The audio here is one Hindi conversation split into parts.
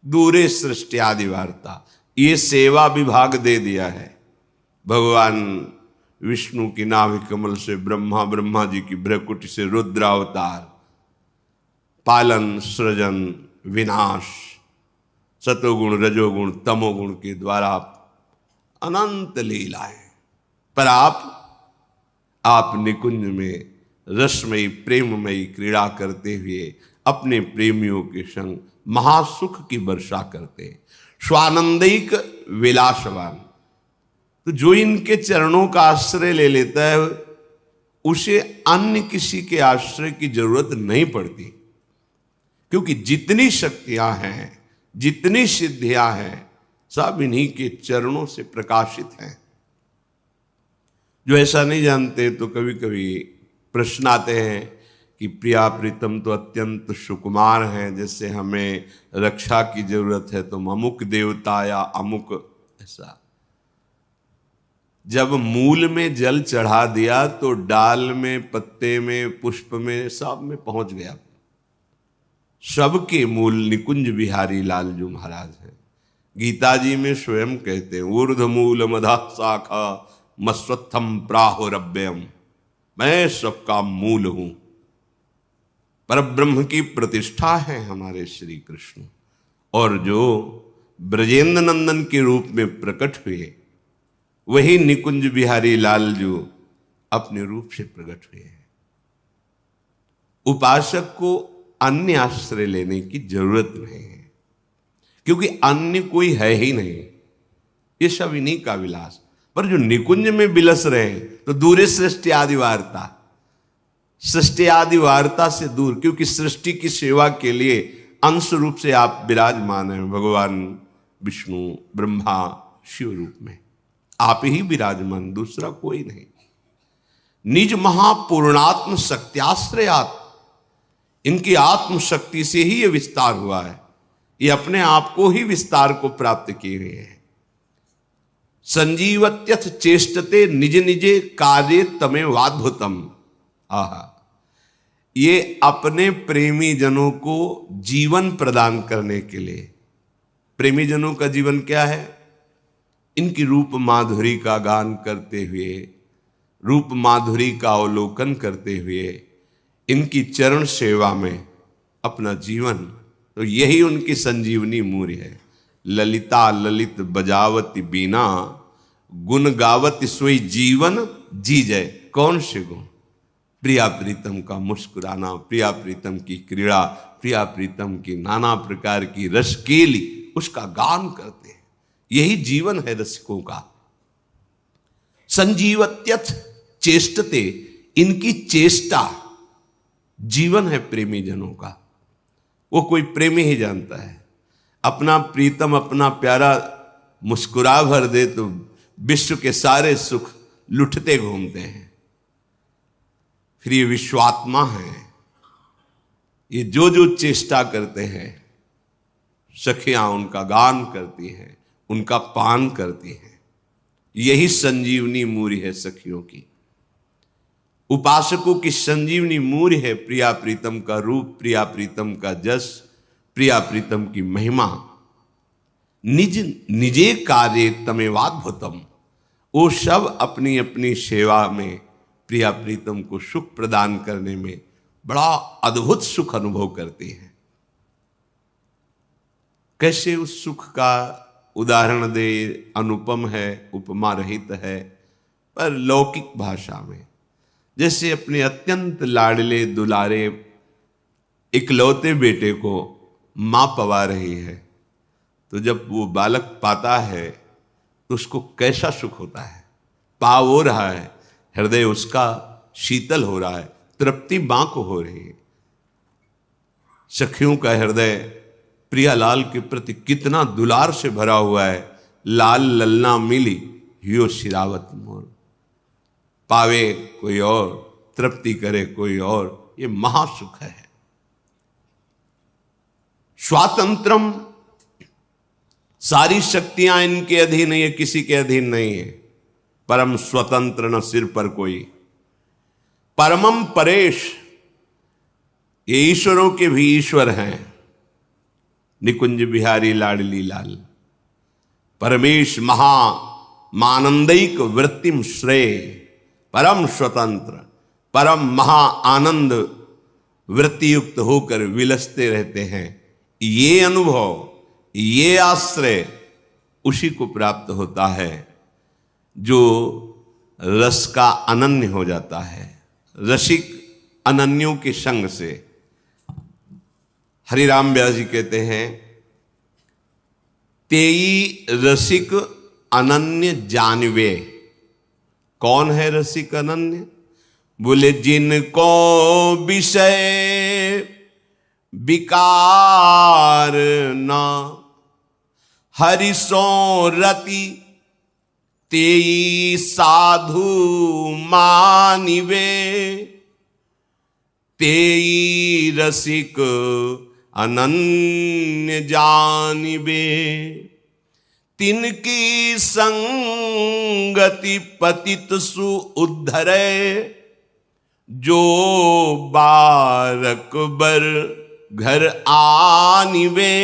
दूरे सृष्टि आदि वार्ता, ये सेवा विभाग दे दिया है। भगवान विष्णु की नाभि कमल से ब्रह्मा, ब्रह्मा जी की भ्रकुटी से रुद्रावतार, पालन, सृजन, विनाश, सतोगुण, रजोगुण, तमोगुण के द्वारा अनंत लीलाएं। पर आप निकुंज में रसमयी प्रेममयी क्रीड़ा करते हुए अपने प्रेमियों के संग महासुख की वर्षा करते, स्वानंदिक विलासवान। तो जो इनके चरणों का आश्रय ले लेता है उसे अन्य किसी के आश्रय की जरूरत नहीं पड़ती, क्योंकि जितनी शक्तियां हैं, जितनी सिद्धियां हैं, सब इन्हीं के चरणों से प्रकाशित हैं। जो ऐसा नहीं जानते तो कभी कभी प्रश्न आते हैं कि प्रिया प्रीतम तो अत्यंत सुकुमार हैं, जैसे हमें रक्षा की जरूरत है तो अमुक देवता या अमुक ऐसा। जब मूल में जल चढ़ा दिया तो डाल में, पत्ते में, पुष्प में, सब में पहुंच गया। सबके मूल निकुंज बिहारी लालजू महाराज हैं। गीता जी में स्वयं कहते हैं, ऊर्ध मूल मधा शाखा मस्वत्थम प्राहुरव्ययम, मैं सबका मूल हूं। परब्रह्म की प्रतिष्ठा है हमारे श्री कृष्ण, और जो ब्रजेंद्र नंदन के रूप में प्रकट हुए वही निकुंज बिहारी लालजू अपने रूप से प्रकट हुए हैं। उपासक को अन्य आश्रय लेने की जरूरत नहीं है, क्योंकि अन्य कोई है ही नहीं। ये सब इन्हीं का विलास। पर जो निकुंज में विलस रहे तो दूरे सृष्टि आदि वार्ता, सृष्टि आदि वार्ता से दूर, क्योंकि सृष्टि की सेवा के लिए अंश रूप से आप विराजमान हैं भगवान विष्णु, ब्रह्मा, शिव रूप में। आप ही विराजमान, दूसरा कोई नहीं। निज महापूर्णात्म शक्त्याश्रयात, इनकी आत्म शक्ति से ही यह विस्तार हुआ है। ये अपने आप को ही विस्तार को प्राप्त किए हुए हैं। संजीवत्यथ चेष्टते निज निजे कार्य तमे वाद्भुतम। आहा, ये अपने प्रेमी जनों को जीवन प्रदान करने के लिए। प्रेमी जनों का जीवन क्या है? इनकी रूप माधुरी का गान करते हुए, रूप माधुरी का अवलोकन करते हुए, इनकी चरण सेवा में अपना जीवन, तो यही उनकी संजीवनी मूर्य है। ललिता ललित बजावती बीना, गुण गावती सोई जीवन जी जय। कौन से गुण? प्रिया प्रीतम का मुस्कुराना, प्रिया प्रीतम की क्रीड़ा, प्रिया प्रीतम की नाना प्रकार की रसकेली, उसका गान करते हैं। यही जीवन है रसिकों का। संजीवत्यथ चेष्टते, इनकी चेष्टा जीवन है प्रेमी जनों का। वो कोई प्रेमी ही जानता है। अपना प्रीतम, अपना प्यारा मुस्कुरा भर दे तो विश्व के सारे सुख लुटते घूमते हैं। फिर ये विश्वात्मा है, ये जो जो चेष्टा करते हैं, सखियां उनका गान करती हैं, उनका पान करती हैं। यही संजीवनी मूर्य है सखियों की। उपासकों की संजीवनी मूर्य है प्रिया प्रीतम का रूप, प्रिया प्रीतम का जस, प्रिया प्रीतम की महिमा। निज निजे कार्य तमेवाद्भुतम, वो सब अपनी अपनी सेवा में प्रिया प्रीतम को सुख प्रदान करने में बड़ा अद्भुत सुख अनुभव करते हैं। कैसे उस सुख का उदाहरण दे? अनुपम है, उपमा रहित है, पर लौकिक भाषा में। जैसे अपने अत्यंत लाडले दुलारे इकलौते बेटे को मां पवा रही है, तो जब वो बालक पाता है तो उसको कैसा सुख होता है। पा हो रहा है, हृदय उसका शीतल हो रहा है, तृप्ति मां को हो रही है। सखियों का हृदय प्रियालाल के प्रति कितना दुलार से भरा हुआ है। लाल ललना मिली हियो शिरावत मोर, पावे कोई और, तृप्ति करे कोई और, ये महासुख है। स्वातंत्रम, सारी शक्तियां इनके अधीन है, ये किसी के अधीन नहीं है। परम स्वतंत्र, न सिर पर कोई। परमम परेश, ये ईश्वरों के भी ईश्वर हैं। निकुंज बिहारी लाडली लाल। परमेश महा मानंदिक वृत्तिम श्रेय, परम स्वतंत्र परम महा आनंद वृत्ति युक्त होकर विलसते रहते हैं। ये अनुभव, ये आश्रय उसी को प्राप्त होता है जो रस का अनन्य हो जाता है, रसिक अनन्यों के संग से। हरिराम व्यास जी कहते हैं, तेई रसिक अनन्य जानवे। कौन है रसिक अनन्य? बोले जिनको विषय विकार न हरिसो रति, तेई साधु मानिवे। तेई रसिक अनन्य जानिबे, तिनकी संगति पतित सु उद्धरे। जो बारक बर घर आनिवे,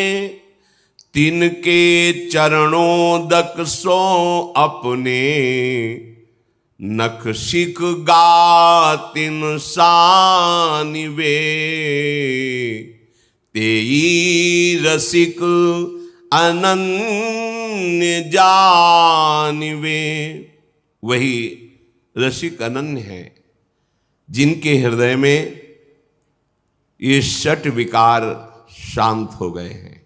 तिनके चरणों दक सो अपने। नख शिख गातिन सानिवे, तेई रसिक अनन्य जानिवे। वही रसिक अनन्य है जिनके हृदय में ये षट विकार शांत हो गए हैं,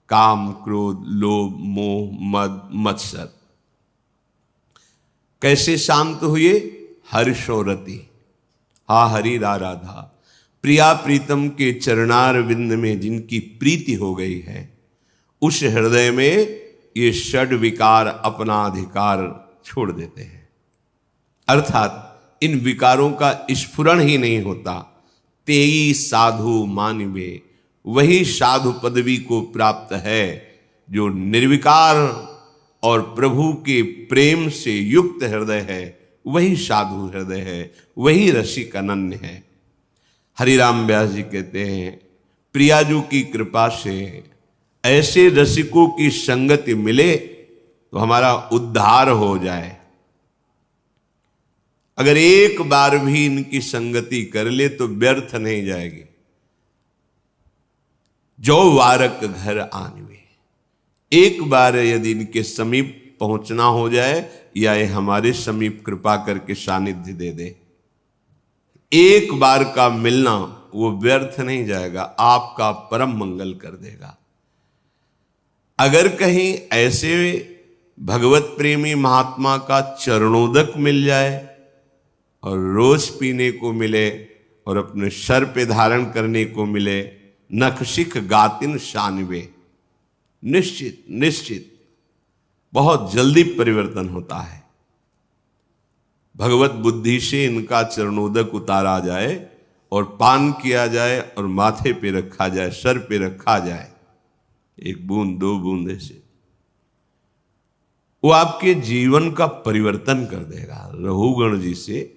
काम क्रोध लोभ मोह मद मत्सर। कैसे शांत हुए? हर्षोरति, हा हरि रा राधा। प्रिया प्रीतम के चरणार विंद में जिनकी प्रीति हो गई है, उस हृदय में ये षड विकार अपना अधिकार छोड़ देते हैं। अर्थात इन विकारों का स्फुरण ही नहीं होता। तेई साधु मानिवे, वही साधु पदवी को प्राप्त है जो निर्विकार और प्रभु के प्रेम से युक्त हृदय है। वही साधु हृदय है, वही रसिक अनन्य है। हरिराम व्यास जी कहते हैं, प्रियाजू की कृपा से ऐसे रसिकों की संगति मिले तो हमारा उद्धार हो जाए। अगर एक बार भी इनकी संगति कर ले तो व्यर्थ नहीं जाएगी। जो वारक घर आनवे, एक बार यदि इनके समीप पहुंचना हो जाए या ये हमारे समीप कृपा करके सानिध्य दे दे, एक बार का मिलना वो व्यर्थ नहीं जाएगा, आपका परम मंगल कर देगा। अगर कहीं ऐसे भगवत प्रेमी महात्मा का चरणोदक मिल जाए और रोज पीने को मिले और अपने सर पे धारण करने को मिले, नखशिख गातिन शानवे, निश्चित निश्चित बहुत जल्दी परिवर्तन होता है। भगवत बुद्धि से इनका चरणोदक उतारा जाए और पान किया जाए और माथे पे रखा जाए, सर पे रखा जाए, एक बूंद दो बूंद से, वो आपके जीवन का परिवर्तन कर देगा। रघुगण जी से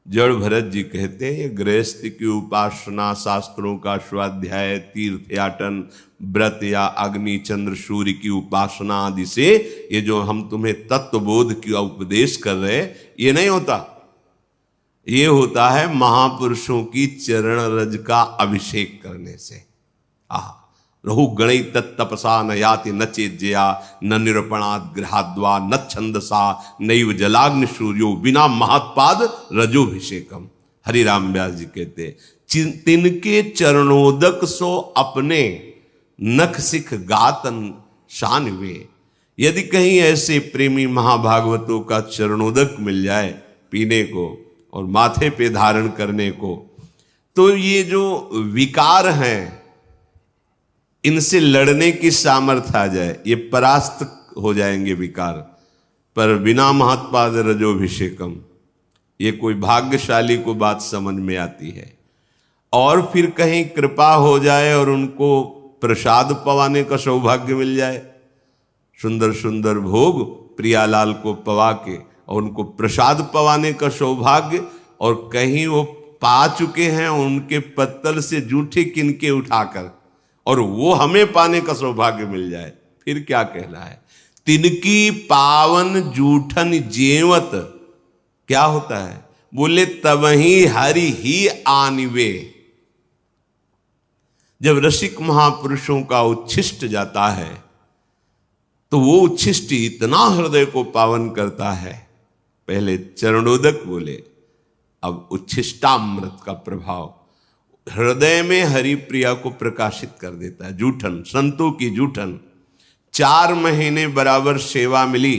जड़ भरत जी कहते हैं, गृहस्थ की उपासना, शास्त्रों का स्वाध्याय, तीर्थयाटन, व्रत या अग्नि चंद्र सूर्य की उपासना आदि से ये जो हम तुम्हें तत्वबोध की उपदेश कर रहे हैं, ये नहीं होता। ये होता है महापुरुषों की चरण रज का अभिषेक करने से। रघु गणै तत्तपसा न याति न चेज्जया, न निरूपणात् गृहाद्वा न छंदसा, नैव जलाग्नि सूर्यो बिना महत्पाद रजोभिषेकम। हरिराम व्यास जी कहते, तिनके चरणोदक सो अपने, नख सिख गातन शानवे। यदि कहीं ऐसे प्रेमी महाभागवतों का चरणोदक मिल जाए पीने को और माथे पे धारण करने को, तो ये जो विकार हैं इनसे लड़ने की सामर्थ्य आ जाए, ये परास्त हो जाएंगे विकार। पर बिना महत्पाद रजोभिषेकम, ये कोई भाग्यशाली को बात समझ में आती है। और फिर कहीं कृपा हो जाए और उनको प्रसाद पवाने का सौभाग्य मिल जाए, सुंदर सुंदर भोग प्रियालाल को पवा के और उनको प्रसाद पवाने का सौभाग्य, और कहीं वो पा चुके हैं उनके पत्तल से जूठे किनके उठाकर और वो हमें पाने का सौभाग्य मिल जाए, फिर क्या कहना है। तिनकी पावन जूठन जेवत, क्या होता है, बोले तवही हरि ही आनिवे। जब रसिक महापुरुषों का उच्छिष्ट जाता है तो वो उच्छिष्ट इतना हृदय को पावन करता है। पहले चरणोदक बोले, अब उच्छिष्टामृत का प्रभाव हृदय में हरि प्रिया को प्रकाशित कर देता है। जूठन, संतों की जूठन। 4 महीने बराबर सेवा मिली।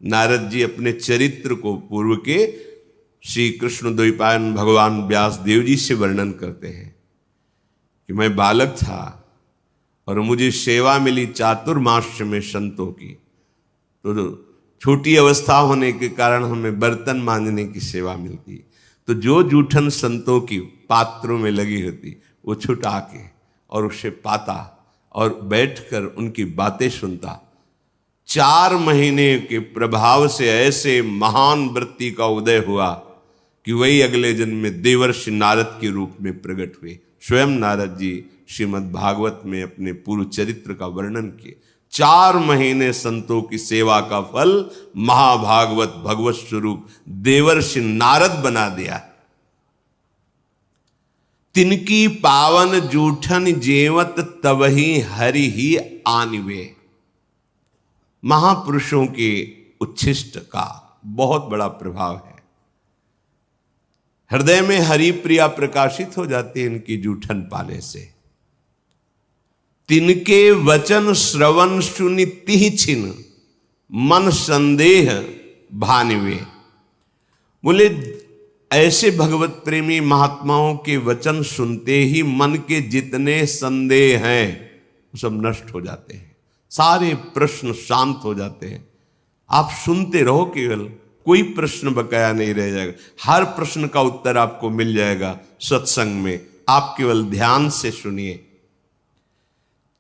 नारद जी अपने चरित्र को पूर्व के श्री कृष्ण द्वैपायन भगवान व्यास देव जी से वर्णन करते हैं कि मैं बालक था और मुझे सेवा मिली चातुर्मास्य में संतों की। तो छोटी अवस्था होने के कारण हमें बर्तन मांजने की सेवा मिलती। तो जो जूठन संतों की पात्रों में लगी होती वो छुटा के और उसे पाता और बैठकर उनकी बातें सुनता। 4 महीने के प्रभाव से ऐसे महान वृत्ति का उदय हुआ कि वही अगले जन्म में देवर्षि नारद के रूप में प्रकट हुए। स्वयं नारद जी श्रीमद् भागवत में अपने पूर्व चरित्र का वर्णन किए। 4 महीने संतों की सेवा का फल महाभागवत भगवत स्वरूप देवर्षि नारद बना दिया। तिनकी पावन जूठन जेवत तवही हरि ही आनिवे। महापुरुषों के उच्छिष्ट का बहुत बड़ा प्रभाव है। हृदय में हरि प्रिया प्रकाशित हो जाती है इनकी जूठन पाने से। तिनके वचन श्रवण सुनि तिहि छिन मन संदेह भानिवे। बोले ऐसे भगवत प्रेमी महात्माओं के वचन सुनते ही मन के जितने संदेह हैं वो सब नष्ट हो जाते हैं। सारे प्रश्न शांत हो जाते हैं। आप सुनते रहो, केवल कोई प्रश्न बकाया नहीं रह जाएगा। हर प्रश्न का उत्तर आपको मिल जाएगा सत्संग में। आप केवल ध्यान से सुनिए।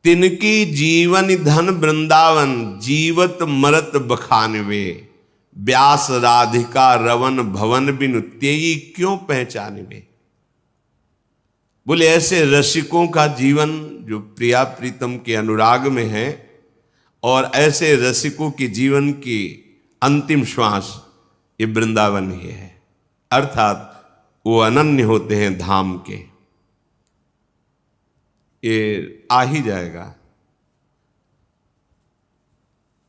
तिनकी जीवन धन वृंदावन जीवत मरत बखानवे। व्यास राधिका रवन भवन बिनु तेई क्यों पहचानवे। बोले ऐसे रसिकों का जीवन जो प्रिया प्रीतम के अनुराग में है, और ऐसे रसिकों के जीवन की अंतिम श्वास ये वृंदावन ही है। अर्थात वो अनन्य होते हैं धाम के। ये आ ही जाएगा।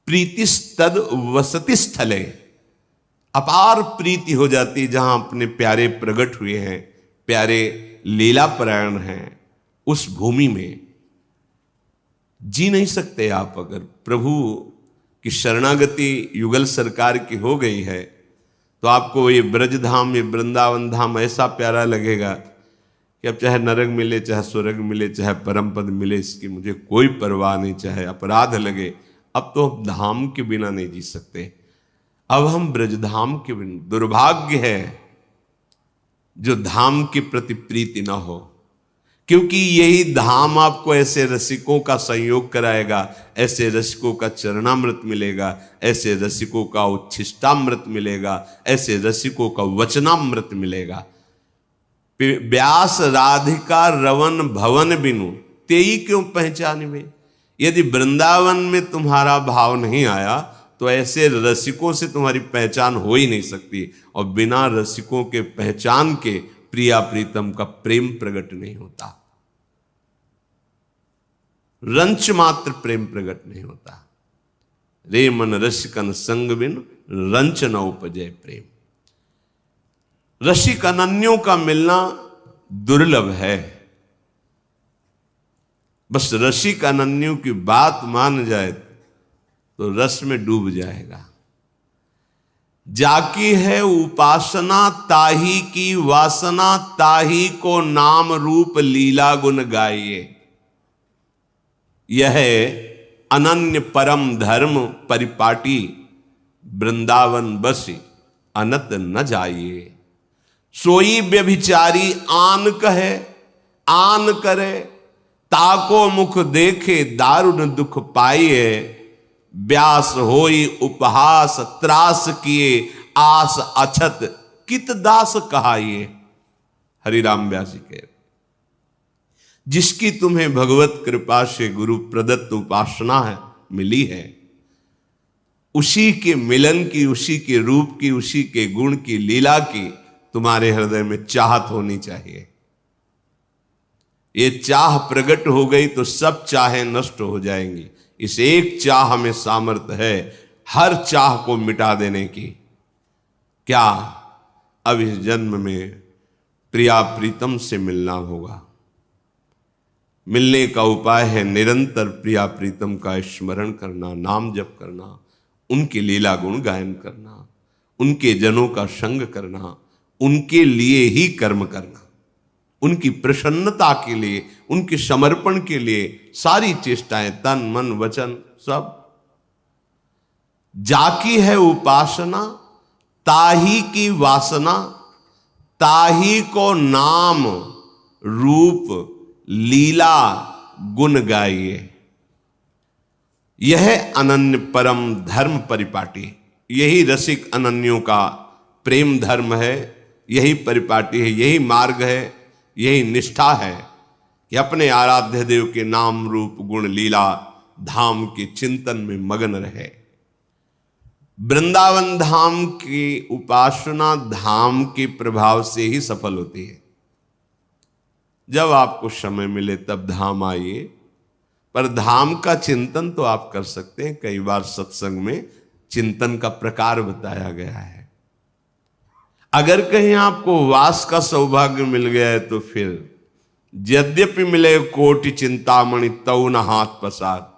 प्रीतिस्तद वसति स्थले, अपार प्रीति हो जाती जहां अपने प्यारे प्रकट हुए हैं, प्यारे लीला परायण हैं, उस भूमि में जी नहीं सकते आप। अगर प्रभु की शरणागति युगल सरकार की हो गई है तो आपको ये ब्रज धाम, ये वृंदावन धाम ऐसा प्यारा लगेगा कि अब चाहे नरक मिले, चाहे स्वर्ग मिले, चाहे परम पद मिले, इसकी मुझे कोई परवाह नहीं। चाहे अपराध लगे, अब तो हम धाम के बिना नहीं जी सकते। अब हम ब्रजधाम के बिना, दुर्भाग्य है जो धाम के प्रति प्रीति ना हो, क्योंकि यही धाम आपको ऐसे रसिकों का संयोग कराएगा, ऐसे रसिकों का चरणामृत मिलेगा, ऐसे रसिकों का उच्छिष्टामृत मिलेगा, ऐसे रसिकों का वचनामृत मिलेगा। व्यास राधिका रवन भवन बिनु तेई क्यों पहचानवे। यदि वृंदावन में तुम्हारा भाव नहीं आया तो ऐसे रसिकों से तुम्हारी पहचान हो ही नहीं सकती, और बिना रसिकों के पहचान के प्रिया प्रीतम का प्रेम प्रकट नहीं होता। रंच मात्र प्रेम प्रकट नहीं होता। रे मन रसिकन संग बिन रंच न उपजय प्रेम। रसिक अनन्यों का मिलना दुर्लभ है। बस रसिक अनन्यों की बात मान जाए तो रस में डूब जाएगा। जाकी है उपासना ताही की वासना, ताही को नाम रूप लीला गुण गाइए। यह अनन्य परम धर्म परिपाटी, वृंदावन बसी अनत न जाइए। सोई व्यभिचारी आन कहे आन करे, ताको मुख देखे दारुण दुख पाइए। व्यास होई उपहास त्रास किए, आस अछत कित दास कहाइए। हरिराम व्यास जी के जिसकी तुम्हें भगवत कृपा से गुरु प्रदत्त उपासना है मिली है, उसी के मिलन की, उसी के रूप की, उसी के गुण की, लीला की तुम्हारे हृदय में चाहत होनी चाहिए। ये चाह प्रकट हो गई तो सब चाहें नष्ट हो जाएंगी। इस एक चाह में सामर्थ्य है हर चाह को मिटा देने की। क्या? अब इस जन्म में प्रिया प्रीतम से मिलना होगा। मिलने का उपाय है निरंतर प्रिया प्रीतम का स्मरण करना, नाम जप करना, उनके लीला गुण गायन करना, उनके जनों का संग करना, उनके लिए ही कर्म करना, उनकी प्रसन्नता के लिए, उनके समर्पण के लिए सारी चेष्टाएं, तन मन वचन सब। जाकी है उपासना ताही की वासना, ताही को नाम रूप लीला गुण गाइए। यह अनन्य परम धर्म परिपाटी, यही रसिक अनन्यों का प्रेम धर्म है, यही परिपाटी है, यही मार्ग है, यही निष्ठा है कि अपने आराध्य देव के नाम रूप गुण लीला धाम के चिंतन में मगन रहे। वृंदावन धाम की उपासना धाम के प्रभाव से ही सफल होती है। जब आपको समय मिले तब धाम आइए, पर धाम का चिंतन तो आप कर सकते हैं। कई बार सत्संग में चिंतन का प्रकार बताया गया है। अगर कहीं आपको वास का सौभाग्य मिल गया है तो फिर यद्यपि मिले कोटि चिंतामणि तऊ न हाथ पसार।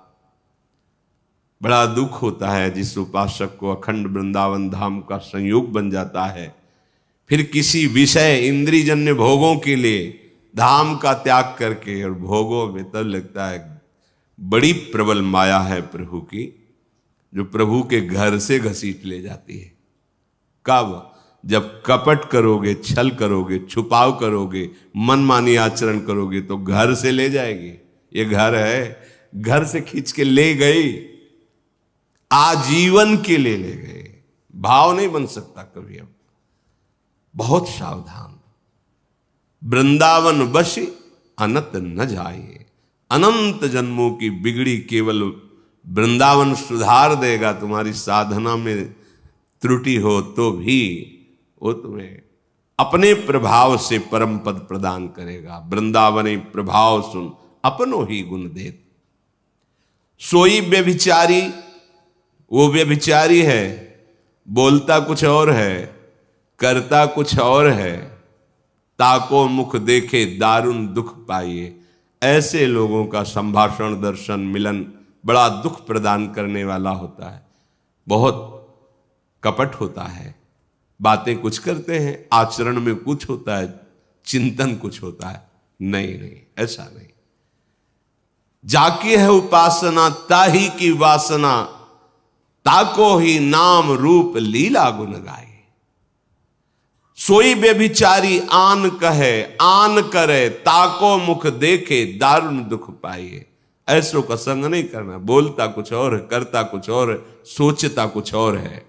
बड़ा दुख होता है जिस उपासक को अखंड वृंदावन धाम का संयोग बन जाता है, फिर किसी विषय इंद्रियजन्य भोगों के लिए धाम का त्याग करके, और भोगों में तब लगता है बड़ी प्रबल माया है प्रभु की, जो प्रभु के घर से घसीट ले जाती है। कब? जब कपट करोगे, छल करोगे, छुपाव करोगे, मनमानी आचरण करोगे तो घर से ले जाएगी। ये घर है, घर से खींच के ले गई, आजीवन के लिए ले गए। भाव नहीं बन सकता कभी। अब बहुत सावधान। वृंदावन बसी अनंत न जाइए। अनंत जन्मों की बिगड़ी केवल वृंदावन सुधार देगा। तुम्हारी साधना में त्रुटि हो तो भी वो तुम्हें अपने प्रभाव से परम पद प्रदान करेगा। वृंदावने प्रभाव सुन अपनो ही गुण देत। सोई व्यभिचारी, वो व्यभिचारी है, बोलता कुछ और है, करता कुछ और है। ताको मुख देखे दारुण दुख पाइए। ऐसे लोगों का संभाषण, दर्शन, मिलन बड़ा दुख प्रदान करने वाला होता है। बहुत कपट होता है, बातें कुछ करते हैं, आचरण में कुछ होता है, चिंतन कुछ होता है। नहीं नहीं, ऐसा नहीं। जाकी है उपासना ताही की वासना, ताको ही नाम रूप लीला गुण गाए। सोई व्यभिचारी आन कहे आन करे, ताको मुख देखे दारुण दुख पाइए। ऐसों का संग नहीं करना। बोलता कुछ और है, करता कुछ और है, सोचता कुछ और है।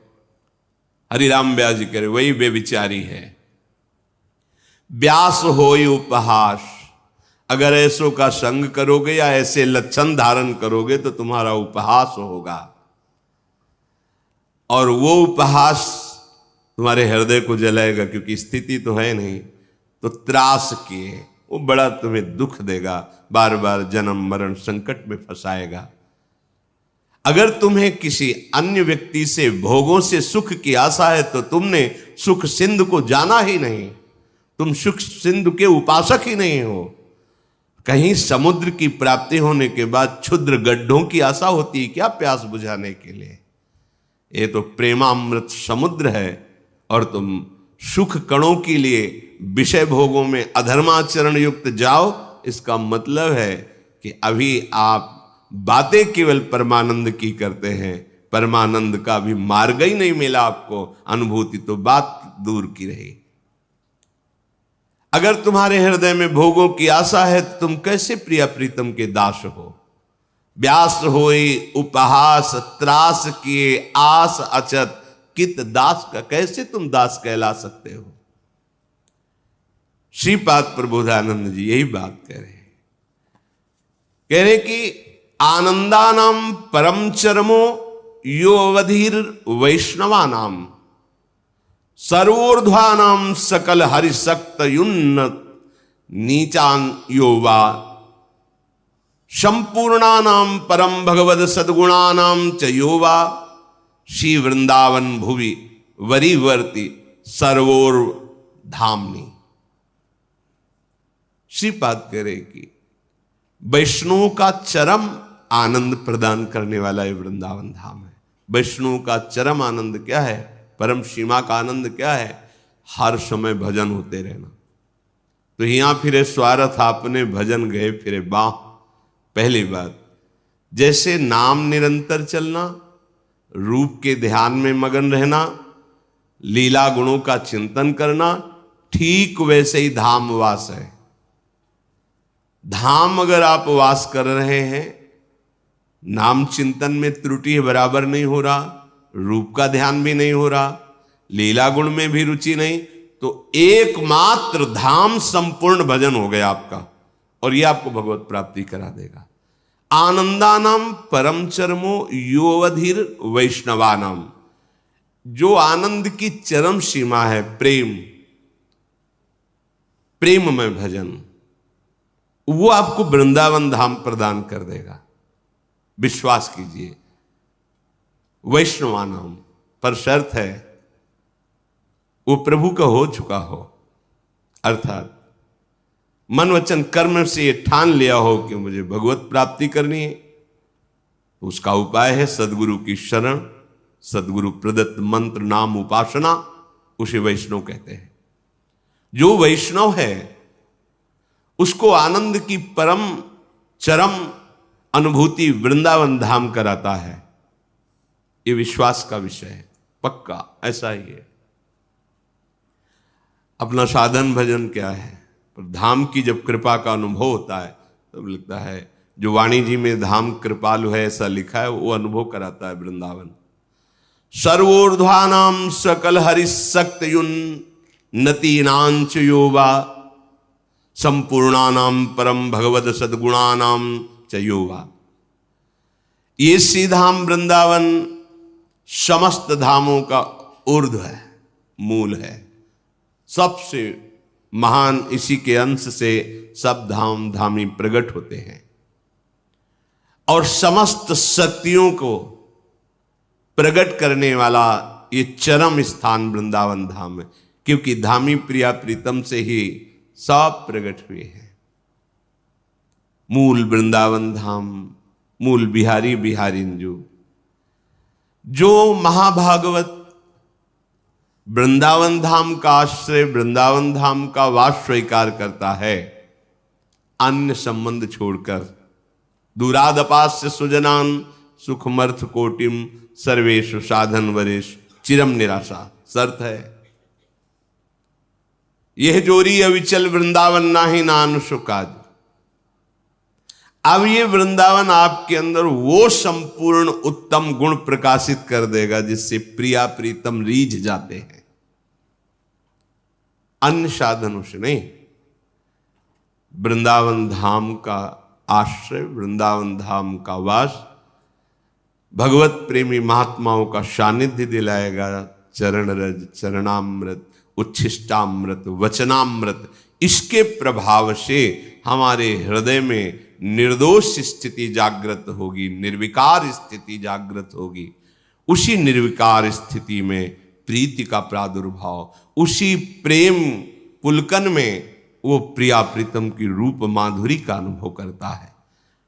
हरिराम व्यास जी कह रहे वही व्यभिचारी है। व्यास होई उपहास। अगर ऐसों का संग करोगे या ऐसे लक्षण धारण करोगे तो तुम्हारा उपहास होगा, और वो उपहास तुम्हारे हृदय को जलाएगा, क्योंकि स्थिति तो है नहीं। तो त्रास किए, वो बड़ा तुम्हें दुख देगा, बार बार जन्म मरण संकट में फंसाएगा। अगर तुम्हें किसी अन्य व्यक्ति से भोगों से सुख की आशा है तो तुमने सुख सिंधु को जाना ही नहीं। तुम सुख सिंधु के उपासक ही नहीं हो। कहीं समुद्र की प्राप्ति होने के बाद क्षुद्र गड्ढों की आशा होती है क्या प्यास बुझाने के लिए? ये तो प्रेमामृत समुद्र है, और तुम सुख कणों के लिए विषय भोगों में अधर्माचरण युक्त जाओ। इसका मतलब है कि अभी आप बातें केवल परमानंद की करते हैं, परमानंद का भी मार्ग ही नहीं मिला आपको। अनुभूति तो बात दूर की रही। अगर तुम्हारे हृदय में भोगों की आशा है तो तुम कैसे प्रिया प्रीतम के दास हो? व्यास होई उपहास त्रास किए आस अचत, कित दास का कैसे तुम दास कहला सकते हो? श्रीपाद प्रबोधानंद जी यही बात कह रहे हैं। कह रहे कि आनंदानाम परम चरमो यो अवधीर वैष्णवानाम सर्वोर्ध्वानाम सकल हरिशक्त युन्नत नीचान योवा संपूर्णानाम परम भगवद सद्गुणानाम च योवा श्री वृंदावन भुवि वरीवर्ति सर्वोर धामनी। श्रीपाद कह रहे कि वैष्णव का चरम आनंद प्रदान करने वाला ये वृंदावन धाम है। वैष्णव का चरम आनंद क्या है, परम सीमा का आनंद क्या है? हर समय भजन होते रहना। तो यहां फिरे स्वार्थ आपने भजन गए फिरे बाह। पहली बात, जैसे नाम निरंतर चलना, रूप के ध्यान में मगन रहना, लीला गुणों का चिंतन करना, ठीक वैसे ही धाम वास है। धाम अगर आप वास कर रहे हैं, नाम चिंतन में त्रुटि बराबर नहीं हो रहा, रूप का ध्यान भी नहीं हो रहा, लीला गुण में भी रुचि नहीं, तो एकमात्र धाम संपूर्ण भजन हो गया आपका, और यह आपको भगवत प्राप्ति करा देगा। आनंदानाम परम चरमो योवधीर वैष्णवानाम, जो आनंद की चरम सीमा है प्रेम, प्रेम में भजन, वो आपको वृंदावन धाम प्रदान कर देगा। विश्वास कीजिए। वैष्णवानाम पर शर्त है वो प्रभु का हो चुका हो, अर्थात मन वचन कर्म से ये ठान लिया हो कि मुझे भगवत प्राप्ति करनी है। उसका उपाय है सदगुरु की शरण, सदगुरु प्रदत्त मंत्र नाम उपासना, उसे वैष्णव कहते हैं। जो वैष्णव है उसको आनंद की परम चरम अनुभूति वृंदावन धाम कराता है। ये विश्वास का विषय है, पक्का ऐसा ही है। अपना साधन भजन क्या है, पर धाम की जब कृपा का अनुभव होता है तब लगता है, जो वाणी जी में धाम कृपालु है ऐसा लिखा है, वो अनुभव कराता है वृंदावन। सर्वोर्ध्वानाम सकल हरिशक्त युन्नतीनांच योवा संपूर्णानाम परम भगवद सद्गुणानाम च योवा। ये श्री धाम वृंदावन समस्त धामों का ऊर्ध्व है, मूल है, सबसे महान, इसी के अंश से सब धाम धामी प्रकट होते हैं। और समस्त शक्तियों को प्रकट करने वाला ये चरम स्थान वृंदावन धाम है, क्योंकि धामी प्रिया प्रीतम से ही सब प्रकट हुए हैं। मूल वृंदावन धाम, मूल बिहारी बिहारिंजू। जो महाभागवत वृंदावन धाम का आश्रय, वृंदावन धाम का वास स्वीकार करता है, अन्य संबंध छोड़कर, दूरादपास्य सुजनान सुखमर्थ कोटिम सर्वेषु साधन वरेश चिरम निराशा, शर्त है। यह जोरी अविचल वृंदावन नाही नान सुकाज। अब ये वृंदावन आपके अंदर वो संपूर्ण उत्तम गुण प्रकाशित कर देगा जिससे प्रिया प्रीतम रीझ जाते हैं, अन्य साधनों से नहीं। वृंदावन धाम का आश्रय, वृंदावन धाम का वास भगवत प्रेमी महात्माओं का सानिध्य दिलाएगा। चरण रज, चरणामृत, उच्छिष्टामृत, वचनामृत, इसके प्रभाव से हमारे हृदय में निर्दोष स्थिति जागृत होगी, निर्विकार स्थिति जागृत होगी। उसी निर्विकार स्थिति में प्रीति का प्रादुर्भाव, उसी प्रेम पुलकन में वो प्रिया प्रीतम की रूप माधुरी का अनुभव करता है।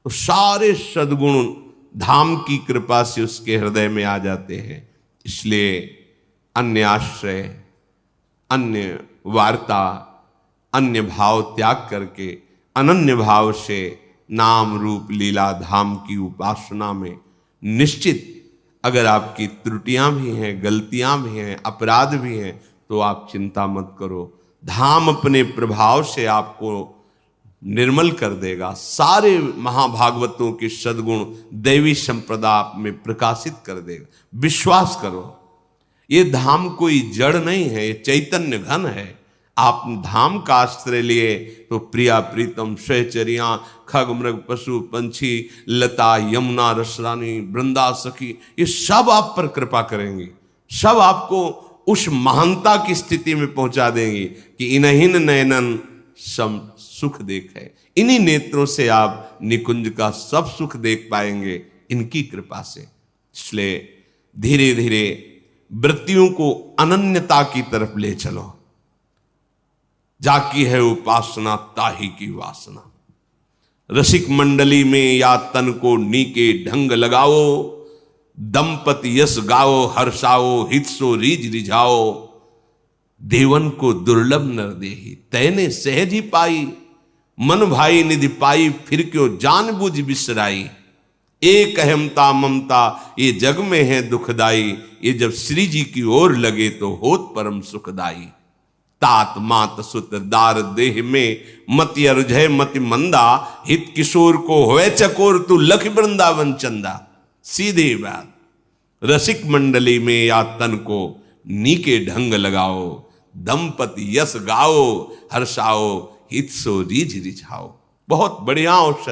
तो सारे सद्गुण धाम की कृपा से उसके हृदय में आ जाते हैं। इसलिए अन्य आश्रय, अन्य वार्ता, अन्य भाव त्याग करके अनन्य भाव से नाम रूप लीला धाम की उपासना में निश्चित, अगर आपकी त्रुटियां भी हैं, गलतियां भी हैं, अपराध भी हैं, तो आप चिंता मत करो। धाम अपने प्रभाव से आपको निर्मल कर देगा। सारे महाभागवतों के सद्गुण दैवी संप्रदा आप में प्रकाशित कर देगा। विश्वास करो, ये धाम कोई जड़ नहीं है, ये चैतन्य घन है। आप धाम का आश्रय लिए तो प्रिया प्रीतम सहचरियां खग मृग पशु पंछी लता यमुना रसरानी वृंदा सखी ये सब आप पर कृपा करेंगे, सब आपको उस महानता की स्थिति में पहुंचा देंगे कि इन्हीं नयनन सम सुख देखे। इन्हीं नेत्रों से आप निकुंज का सब सुख देख पाएंगे इनकी कृपा से। इसलिए धीरे धीरे वृत्तियों को अनन्यता की तरफ ले चलो। जाकी है उपासना ताही की वासना। रसिक मंडली में या तन को नीके ढंग लगाओ, दंपति यश गाओ हर्षाओ हित सो रीज रिझाओ। देवन को दुर्लभ नर देही तैने सहज ही पाई, मन भाई निधि पाई फिर क्यों जान बुझ बिसराई। एक अहमता ममता ये जग में है दुखदाई, ये जब श्री जी की ओर लगे तो होत परम सुखदाई। तात मात सुत दार देह में मति अरुझय मति मंदा, हित किशोर को होए चकोर तू लख वृंदावन चंदा। सीधी बात, रसिक मंडली में या तन को नीके ढंग लगाओ, दंपति यश गाओ हर्षाओ हित सो रीझ रिझाओ। बहुत बढ़िया औषध।